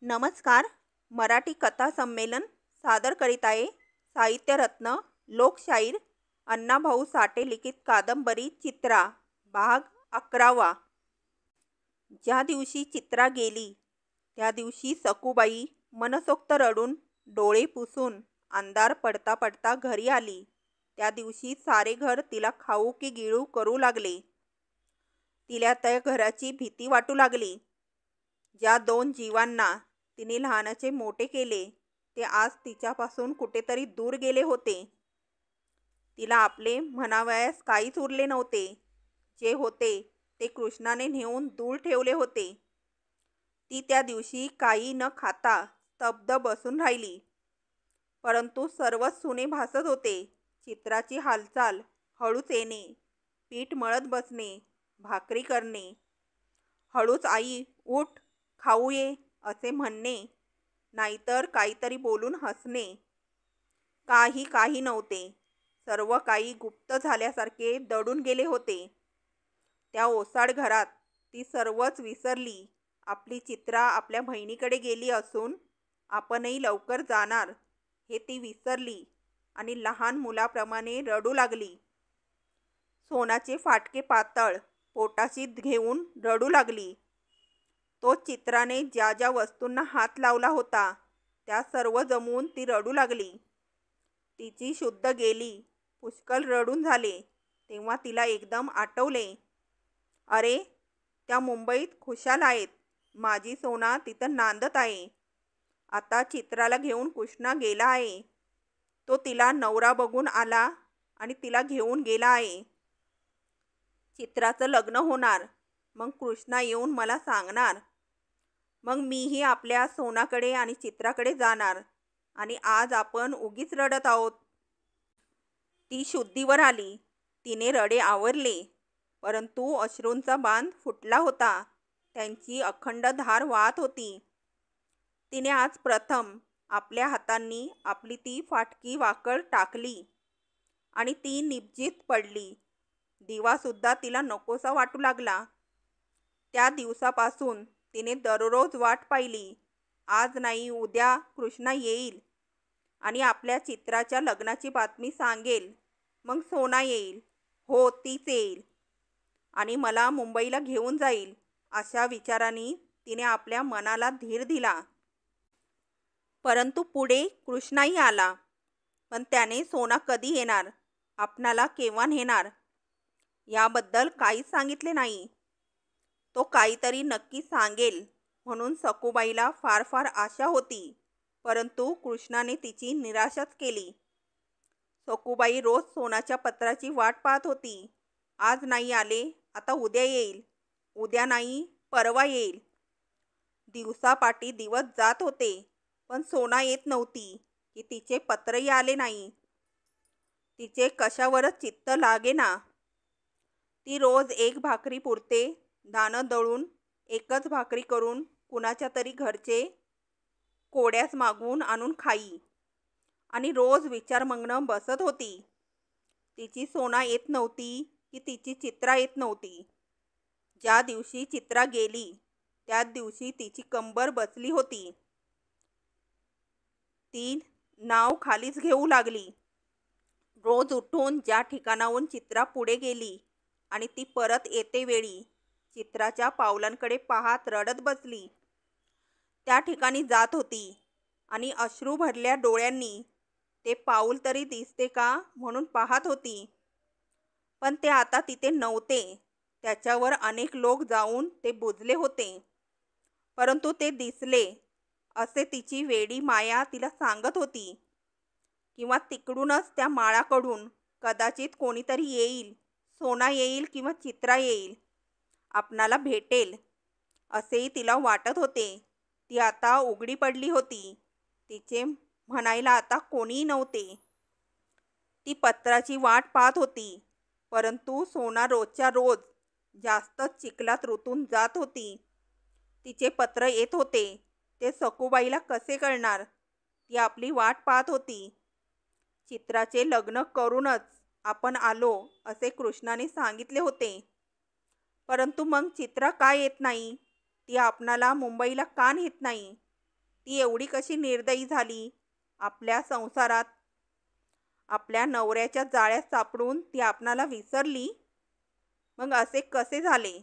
नमस्कार. मराठी कथा संमेलन सादर करीत आहे साहित्यरत्न लोकशाहीर अण्णाभाऊ साठे लिखित कादंबरी चित्रा भाग 11वा. ज्या दिवशी चित्रा गेली त्या दिवशी सखूबाई मनसोक्त रडून डोळे पुसून अंधार पडता पडता घरी आली. त्या दिवशी सारे घर तिला खाऊ की गिळू करू लागले. तिला त्या घराची भीती वाटू लागली. ज्या दोन जीवांना तिने लहानाचे मोठे केले ते आज तिच्यापासून कुठेतरी दूर गेले होते. तिला आपले म्हणावयास काहीच उरले नव्हते. जे होते ते कृष्णाने नेऊन दूर ठेवले होते. ती त्या दिवशी काही न खाता स्तब्ध बसून राहिली. परंतु सर्वच सुने भासत होते. चित्राची हालचाल हळूच येणे, पीठ मळत बसणे, भाकरी करणे, हळूच आई उठ खाऊ ये असे म्हणणे, नाहीतर काहीतरी बोलून हसणे, काही नव्हते. सर्व काही गुप्त झाल्यासारखे दडून गेले होते. त्या ओसाड घरात ती सर्वच विसरली. आपली चित्रा आपल्या बहिणीकडे गेली असून आपणही लवकर जाणार हे ती विसरली आणि लहान मुलाप्रमाणे रडू लागली. सोनाचे फाटके पातळ पोटाशी घेऊन रडू लागली. तो चित्राने ज्या ज्या वस्तूंना हात लावला होता त्या सर्व जमवून ती रडू लागली. तिची शुद्ध गेली. पुष्कळ रडून झाले तेव्हा तिला एकदम आठवले, अरे त्या मुंबईत खुशाल आहेत. माझी सोना तिथं नांदत आहे. आता चित्राला घेऊन कृष्णा गेला आहे. तो तिला नवरा बघून आला आणि तिला घेऊन गेला आहे. चित्राचं लग्न होणार. मग कृष्णा येऊन मला सांगणार. मग मीही आपल्या सोनाकडे आणि चित्राकडे जाणार आणि आज आपण उगीच रडत आहोत. ती शुद्धीवर आली. तिने रडे आवरले. परंतु अश्रूंचा बांध फुटला होता. त्यांची अखंड धार वाहत होती. तिने आज प्रथम आपल्या हातांनी आपली ती फाटकी वाकळ टाकली आणि ती निपजीत पडली. दिवासुद्धा तिला नकोसा वाटू लागला. त्या दिवसापासून तिने दररोज वाट पाहिली. आज नाही उद्या कृष्णा येईल आणि आपल्या चित्राच्या लग्नाची बातमी सांगेल. मग सोना येईल. हो तीच येईल आणि मला मुंबईला घेऊन जाईल. अशा विचारांनी तिने आपल्या मनाला धीर दिला. परंतु पुढे कृष्णाही आला. पण त्याने सोना कधी येणार, आपणाला केव्हा नेणार याबद्दल काहीच सांगितले नाही. तो काहीतरी नक्की सांगेल म्हणून सखूबाईला फार फार आशा होती. परंतु कृष्णाने तिची निराशाच केली. सखूबाई रोज सोनाच्या पत्राची वाट पाहत होती. आज नाही आले, आता उद्या येईल. उद्या नाही, परवा येईल. दिवसापाठी दिवस जात होते पण सोना येत नव्हती की तिचे पत्रही आले नाही. तिचे कशावरच चित्त लागेना. ती रोज एक भाकरी पुरते दाणं दळून एकच भाकरी करून कुणाच्या तरी घरचे कोड्यास मागवून आणून खाई आणि रोज विचारमग्न बसत होती. तिची सोना येत नव्हती की तिची चित्रा येत नव्हती. ज्या दिवशी चित्रा गेली त्याच दिवशी तिची कंबर बसली होती. ती नाव खालीच घेऊ लागली. रोज उठून ज्या ठिकाणाहून चित्रा पुढे गेली आणि ती परत येते वेळी चित्राच्या पावलांकडे पाहत रडत बसली. त्या ठिकाणी जात होती आणि अश्रू भरल्या डोळ्यांनी ते पाऊल तरी दिसते का म्हणून पाहत होती. पण ते आता तिथे नव्हते. त्याच्यावर अनेक लोक जाऊन ते बुजले होते. परंतु ते दिसले असे तिची वेडी माया तिला सांगत होती. किंवा तिकडूनच त्या माळाकडून कदाचित कोणीतरी येईल. सोना येईल किंवा चित्रा येईल. आपणाला भेटेल असेही तिला वाटत होते. ती आता उघडी पडली होती. तिचे म्हणायला आता कोणीही नव्हते. ती पत्राची वाट पाहत होती. परंतु सोना रोजच्या रोज जास्तच चिखलात रुतून जात होती. तिचे पत्र येत होते ते सखूबाईला कसे कळणार. ती आपली वाट पाहत होती. चित्राचे लग्न करूनच आपण आलो असे कृष्णाने सांगितले होते. परंतु मग चित्रा का येत नाही. ती आपणाला मुंबईला का नेत नाही. ती एवढी कशी निर्दयी झाली? आपल्या संसारात आपल्या नवऱ्याच्या जाळ्यात सापडून ती आपणाला विसरली? मग असे कसे झाले?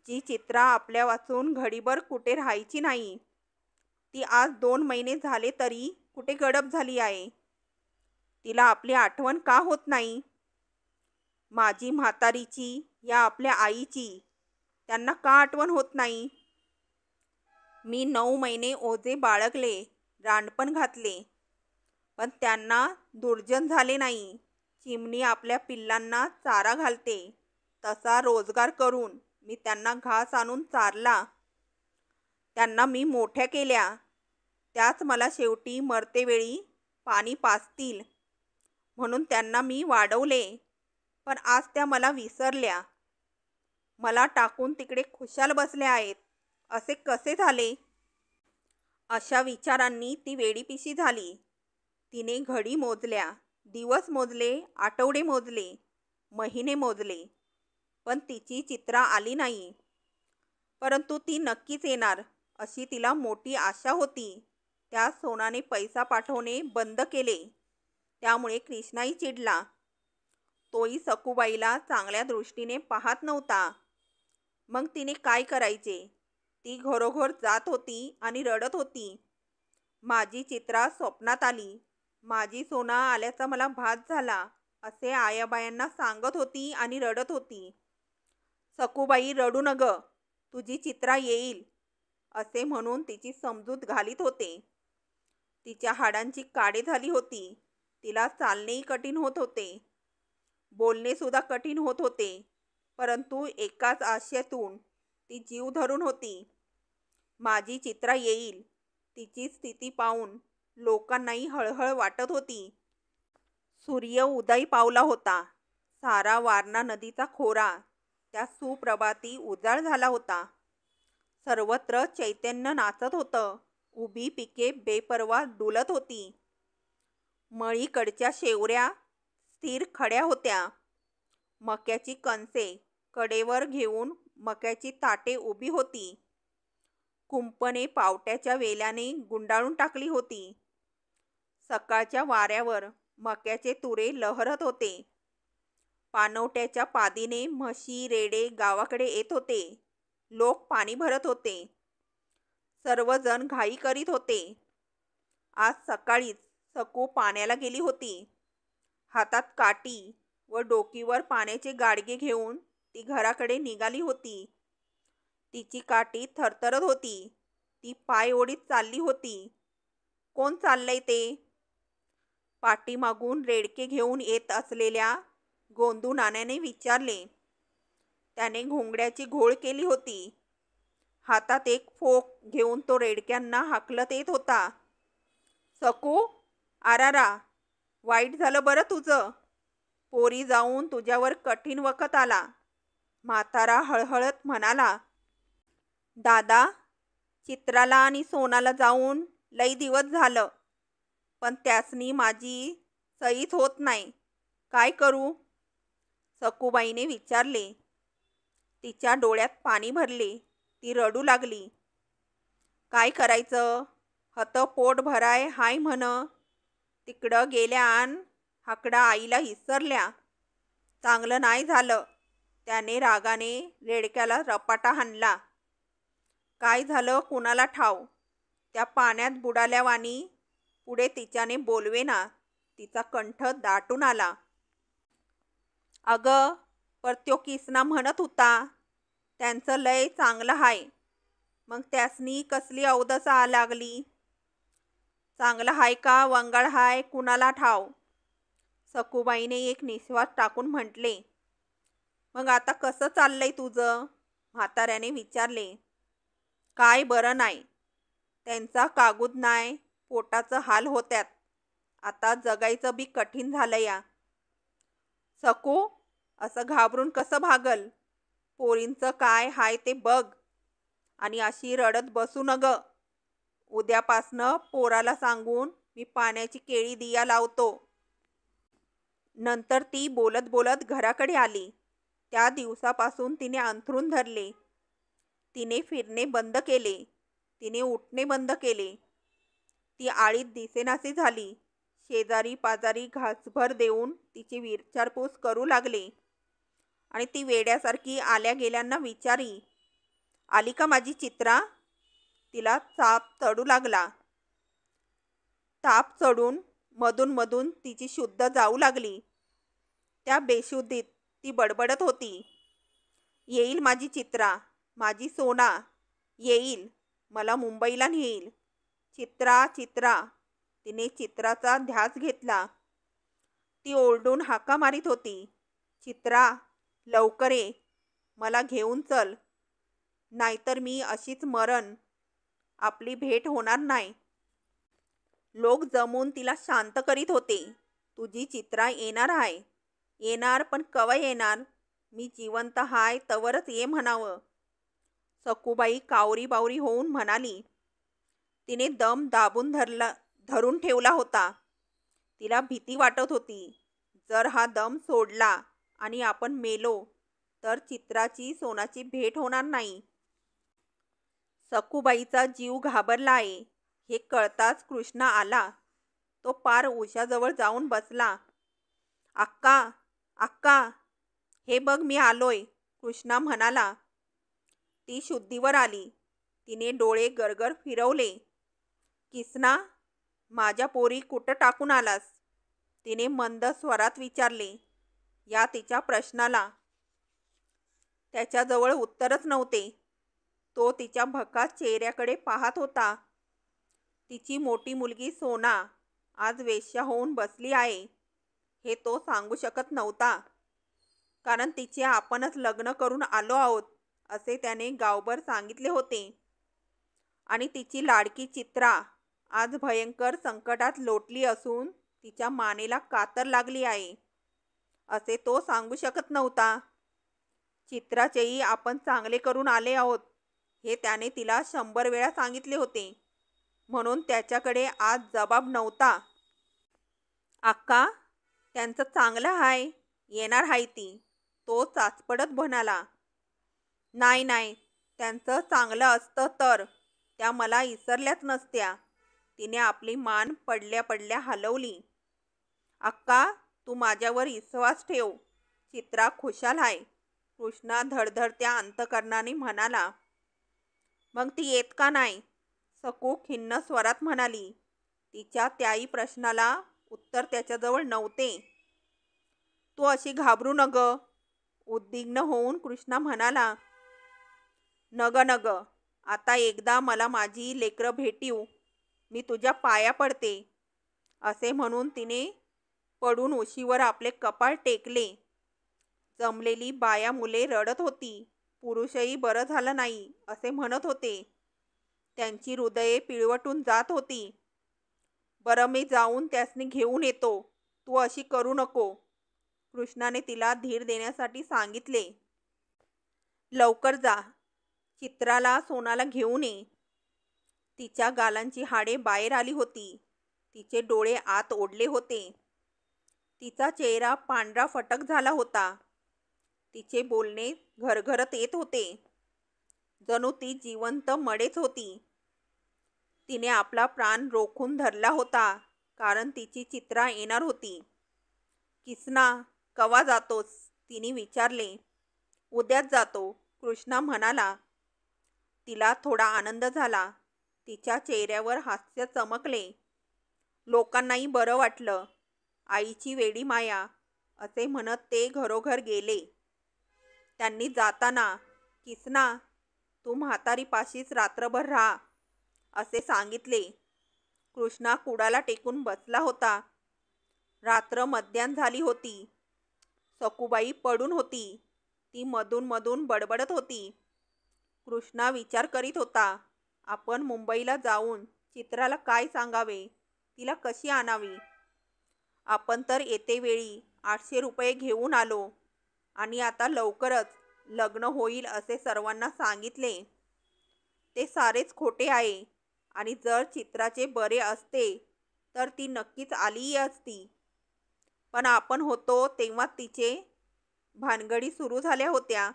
जी चित्रा आपल्या वाचून घडीभर कुठे राहायची नाही, ती आज 2 महिने झाले तरी कुठे गडप झाली आहे? तिला आपली आठवण का होत नाही? माझी म्हातारीची, या आपल्या आईची त्यांना का आठवण होत नाही? मी 9 महिने ओझे बाळगले, रानपण घातले, पण त्यांना दुर्जन झाले नाही. चिमणी आपल्या पिल्लांना चारा घालते, तसा रोजगार करून मी त्यांना घास आणून चारला. त्यांना मी मोठ्या केल्या. त्याच मला शेवटी मरतेवेळी पाणी पाजतील म्हणून त्यांना मी वाढवले. पण आज त्या मला विसरल्या. मला टाकून तिकडे खुशाल बसल्या आहेत. असे कसे झाले? अशा विचारांनी ती वेडीपिशी झाली. तिने घडी मोजल्या, दिवस मोजले, आठवडे मोजले, महिने मोजले, पण तिची चित्रा आली नाही. परंतु ती नक्कीच येणार अशी तिला मोठी आशा होती. त्या सोनाने पैसा पाठवणे बंद केले, त्यामुळे कृष्णाही चिडला. तोही सखूबाईला चांगल्या दृष्टीने पाहत नव्हता. मग तिने काय करायचे? ती घरोघर जात होती आणि रडत होती. माझी चित्रा स्वप्नात आली, माझी सोना आल्याचा मला भास झाला, असे आयाबायांना सांगत होती आणि रडत होती. सखूबाई रडू नग, तुझी चित्रा येईल असे म्हणून तिची समजूत घालीत होते. तिच्या हाडांची काडे झाली होती. तिला चालणेही कठीण होत होते, बोलणे सुद्धा कठीण होत होते. परंतु एकाच आशेतून ती जीव धरून होती. माझी चित्रा येईल. तिची स्थिती पाहून लोकांनाही हळहळ वाटत होती. सूर्य उदय पावला होता. सारा वारणा नदीचा खोरा त्या सुप्रभाती उजाळ झाला होता. सर्वत्र चैतन्य नाचत होतं. उभी पिके बेपर्वा डुलत होती. मळीकडच्या शेवऱ्या स्थिर खड्या होत्या. मक्याची कणसे कडेवर घेऊन मक्याची ताटे उभी होती. कुंपणे पावट्याच्या वेल्याने गुंडाळून टाकली होती. सकाळच्या वाऱ्यावर मक्याचे तुरे लहरत होते. पाणवट्याच्या पादीने म्हशी रेडे गावाकडे येत होते. लोक पाणी भरत होते. सर्वजण घाई करीत होते. आज सकाळीच सकू पाण्याला गेली होती. हातात काठी व डोकीवर पाण्याचे गाडगे घेऊन ती घराकडे निघाली होती. तिची काठी थरथरत होती. ती पाय ओढीत चालली होती. कोण चाललंय ते? पाठीमागून रेडके घेऊन येत असलेल्या गोंदू नाण्याने विचारले. त्याने घोंगड्याची घोळ केली होती. हातात एक फोक घेऊन तो रेडक्यांना हाकलत येत होता. सकू, आरारा, वाईट झालं बरं तुझं. पोरी जाऊन तुझ्यावर कठीण वखत आला. म्हातारा हळहळत म्हणाला. दादा, चित्राला आणि सोनाला जाऊन लई दिवस झालं, पण त्यासनी माझी सईच होत नाही. काय करू? सखूबाईने विचारले. तिच्या डोळ्यात पाणी भरले. ती रडू लागली. काय करायचं? हत पोट भराय हाय म्हण. तिकडं गेल्यान हाकडा आईला विसरल्या. चांगलं नाही झालं. त्याने रागाने रेडक्याला रपाटा हाणला. काय झालं कुणाला ठाव. त्या पाण्यात बुडाल्यावानी पुढे तिच्याने बोलवेना. तिचा कंठ दाटून आला. अगं, पर त्यो किसना म्हणत होता त्यांचं लय चांगलं हाय. मग त्यासनी कसली अवदसा लागली? चांगलं हाय का वंगाळ हाय कुणाला ठाव. सखूबाईने एक निश्वास टाकून म्हटले. मग आता कसं चाललंय तुझं? म्हाताऱ्याने विचारले. काय बरं नाही. त्यांचा कागूद नाही, पोटाचं हाल होत्यात. आता जगायचं बी कठीण झालं या. सकू, असं घाबरून कसं भागल? पोरींचं काय हाय ते बघ आणि अशी रडत बसू नग. उद्यापासनं पोराला सांगून मी पाण्याची केळी दिया लावतो. नंतर ती बोलत बोलत घराकडे आली. त्या दिवसापासून तिने अंथरूण धरले. तिने फिरणे बंद केले. तिने उठणे बंद केले. ती आळीत दिसेनाशी झाली. शेजारी पाजारी घासभर देऊन तिची विचारपूस करू लागले आणि ती वेड्यासारखी आल्या गेल्यांना विचारी, आली का माझी चित्रा? तिला ताप चढू लागला. ताप चढून मधून मधून तिची शुद्ध जाऊ लागली. त्या बेशुद्धीत ती बडबडत होती, येईल माझी चित्रा, माझी सोना येईल, मला मुंबईला नेईल. चित्रा चित्रा. तिने चित्राचा ध्यास घेतला. ती ओरडून हाका मारित होती, चित्रा लवकर ये, मला घेऊन चल, नाहीतर मी अशीच मरण, आपली भेट होणार नाही. लोक जमून तिला शांत करीत होते. तुझी चित्रा येणार आहे. येणार, पण कवा येणार? मी जिवंत हाय तवरच ये म्हणावं. सखूबाई कावरी बावरी होऊन म्हणाली. तिने दम दाबून धरून ठेवला होता. तिला भीती वाटत होती, जर हा दम सोडला आणि आपण मेलो तर चित्राची सोनाची भेट होणार नाही. सखूबाईचा जीव घाबरला आहे हे कळताच कृष्णा आला. तो पार उशाजवळ जाऊन बसला. अक्का अक्का, हे बघ मी आलोय, कृष्णा म्हणाला. ती शुद्धीवर आली. तिने डोळे गरगर फिरवले. किसना, माझ्या पोरी कुठं टाकून आलास? तिने मंद स्वरात विचारले. या तिच्या प्रश्नाला त्याच्याजवळ उत्तरच नव्हते. तो तिच्या भकास चेहऱ्याकडे पाहत होता. तिची मोठी मुलगी सोना आज वेश्या होऊन बसली आहे हे तो सांगू शकत नव्हता, कारण तिचे आपणच लग्न करून आलो आहोत असे त्याने गावभर सांगितले होते. आणि तिची लाडकी चित्रा आज भयंकर संकटात लोटली असून तिच्या मानेला कातर लागली आहे असे तो सांगू शकत नव्हता. चित्राचेही आपण चांगले करून आले आहोत हे त्याने तिला 100 वेळा सांगितले होते, म्हणून त्याच्याकडे आज जबाब नव्हता. अक्का, त्यांचं चांगलं हाय, येणार हाय ती, तो चाचपडत म्हणाला. नाही नाही, त्यांचं चांगलं असतं तर त्या मला इसरल्याच नसत्या. तिने आपली मान पडल्या पडल्या हलवली. अक्का, तू माझ्यावर विश्वास ठेव, चित्रा खुशाल आहे, कृष्णा धडधडत्या अंतकरणाने म्हणाला. मग ती येत का नाही? सकू खिन्न स्वरात म्हणाली. तिच्या त्याही प्रश्नाला उत्तर त्याच्याजवळ नव्हते. तू अशी घाबरू नग, उद्विग्न होऊन कृष्णा म्हणाला. नग नग, आता एकदा मला माझी लेकरं भेटीव, मी तुझ्या पाया पडते, असे म्हणून तिने पडून उशीवर आपले कपाळ टेकले. जमलेली बाया मुले रडत होती. पुरुषही बरं झालं नाही असे म्हणत होते. त्यांची हृदये पिळवटून जात होती. बरं, मी जाऊन त्यासनी घेऊन येतो, तू अशी करू नको, कृष्णाने तिला धीर देण्यासाठी सांगितले. लवकर जा, चित्राला सोनाला घेऊन ये. तिच्या गालांची हाडे बाहेर आली होती. तिचे डोळे आत ओढले होते. तिचा चेहरा पांढरा फटक झाला होता. तिचे बोलणे घरघरत येत होते. जणू ती जिवंत मडेच होती. तिने आपला प्राण रोखून धरला होता, कारण तिची चित्रा येणार होती. किसना, कवा जातोस? तिने विचारले. उद्याच जातो, कृष्णा म्हणाला. तिला थोडा आनंद झाला. तिच्या चेहऱ्यावर हास्य चमकले. लोकांनाही बरं वाटलं. आईची वेडी माया, असे म्हणत ते घरोघर गेले. त्यांनी जाताना, किसना, तू म्हातारीपाशीच रात्रभर राहा, असे सांगितले. कृष्णा कुडाला टेकून बसला होता. रात्र मध्यान झाली होती. सखूबाई पडून होती. ती मधून मधून बडबडत होती. कृष्णा विचार करीत होता, आपण मुंबईला जाऊन चित्राला काय सांगावे, तिला कशी आणावी. आपण तर येतेवेळी 800 रुपये घेऊन आलो आणि आता लवकरच लग्न होईल असे सर्वांना सांगितले. ते सारेच खोटे आहे आणि जर चित्राचे बरे असते तर ती नक्कीच आलीही असती. पण आपण होतो तेव्हा तिचे भानगडी सुरू झाल्या होत्या.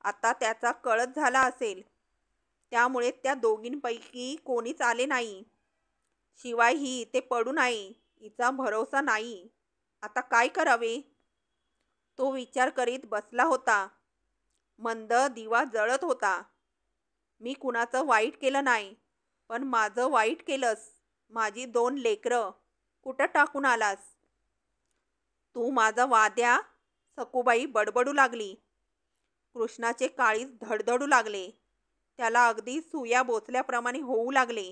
आता त्याचा कळस झाला असेल. त्यामुळे त्या दोघींपैकी कोणीच आले नाही. शिवाय ही इथे पडून आहे, हिचा भरोसा नाही. आता काय करावे? तो विचार करीत बसला होता. मंद दिवा जळत होता. मी कुणाचं वाईट केलं नाही, पण माझं वाईट केलंस. माझी 2 लेकरं कुठं टाकून आलास? तू माझा वाद्या, सखूबाई बडबडू लागली. कृष्णाचे काळीज धडधडू लागले. त्याला अगदी सुया बोचल्याप्रमाणे होऊ लागले.